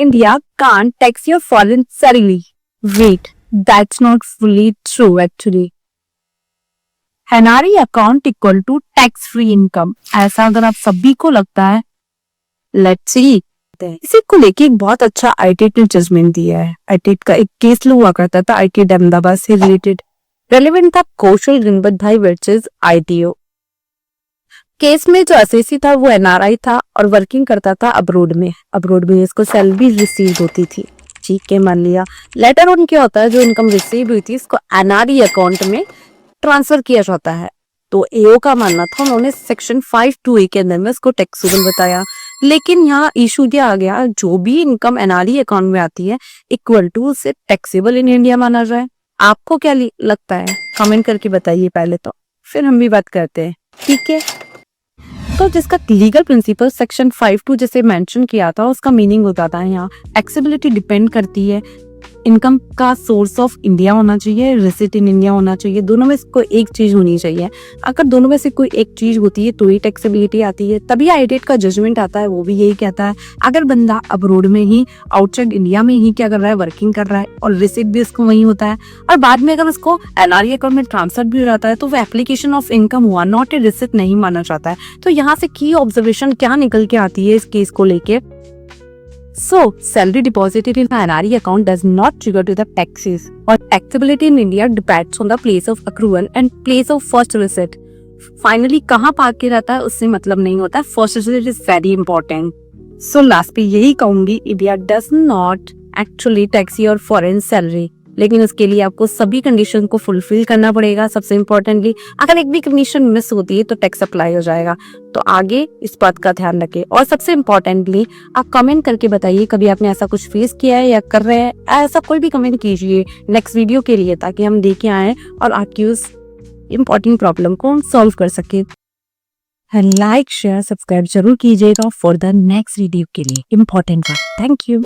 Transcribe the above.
India can't tax your foreign salary. Wait, that's not fully true actually. NRE account equal to tax free income. ऐसा अगर आप सभी को लगता है, let's see. इसी को लेके एक बहुत अच्छा ITAT ने जजमेंट दिया है। ITAT का एक केस हुआ करता था ITAT अहमदाबाद से रिलेटेड, रेलेवेंट था कौशल गणपत भाई वर्सेस ITO। केस में जो असेसी था वो NRI था और वर्किंग करता था अब्रोड में इसको सैलरी रिसीव होती थी। ठीक है, मान लिया। लेटर ऑन क्या होता है, जो इनकम रिसीव हुई थी इसको NRE अकाउंट में ट्रांसफर किया जाता है। तो AO का मानना था, उन्होंने सेक्शन 5(2)(a) के अंदर में इसको टैक्सेबल बताया, लेकिन यहाँ इशू क्या आ गया, जो भी इनकम NRE अकाउंट में आती है इक्वल टू उसे टैक्सेबल इन इंडिया माना जाए। आपको क्या लगता है, कमेंट करके बताइए पहले तो, फिर हम भी बात करते हैं। ठीक है, तो जिसका लीगल प्रिंसिपल सेक्शन 5(2) जैसे मेंशन किया था उसका मीनिंग होता था यहाँ एक्सेबिलिटी डिपेंड करती है, इनकम का सोर्स ऑफ इंडिया होना चाहिए, रिसिट इन इंडिया होना चाहिए, दोनों में से कोई एक चीज होनी चाहिए। अगर दोनों में से कोई एक चीज होती है तो ही टैक्सेबिलिटी आती है, तभी ITAT का जजमेंट आता है, वो भी यही कहता है। अगर बंदा अब्रोड में ही, आउटसाइड इंडिया में ही क्या कर रहा है, वर्किंग कर रहा है और रिसिट भी उसको वही होता है, और बाद में अगर उसको NRE अकाउंट में ट्रांसफर भी हो जाता है तो वो एप्लीकेशन ऑफ इनकम हुआ, नॉट ए रिसिट नहीं माना जाता है। तो यहाँ से की ऑब्जर्वेशन क्या निकल के आती है इस केस को लेके, so salary deposited in an NRE account does not trigger to the taxes, or taxability in India depends on the place of accrual and place of first receipt. Finally कहाँ park के रहता है उससे मतलब नहीं होता है, first receipt is very important. So last पे यही कहूंगी, India does not actually tax your foreign salary, लेकिन उसके लिए आपको सभी कंडीशन को फुलफिल करना पड़ेगा। सबसे इम्पोर्टेंटली अगर एक भी कंडीशन मिस होती है तो टैक्स अप्लाई हो जाएगा, तो आगे इस बात का ध्यान रखें। और सबसे इम्पोर्टेंटली आप कमेंट करके बताइए कभी आपने ऐसा कुछ फेस किया है या कर रहे हैं, ऐसा कोई भी कमेंट कीजिए नेक्स्ट वीडियो के लिए, ताकि हम देखे आए और आपकी उस इम्पोर्टेंट प्रॉब्लम को सॉल्व कर सके। लाइक शेयर सब्सक्राइब जरूर कीजिएगा फॉर द नेक्स्ट वीडियो के लिए इम्पोर्टेंट बात। Thank you.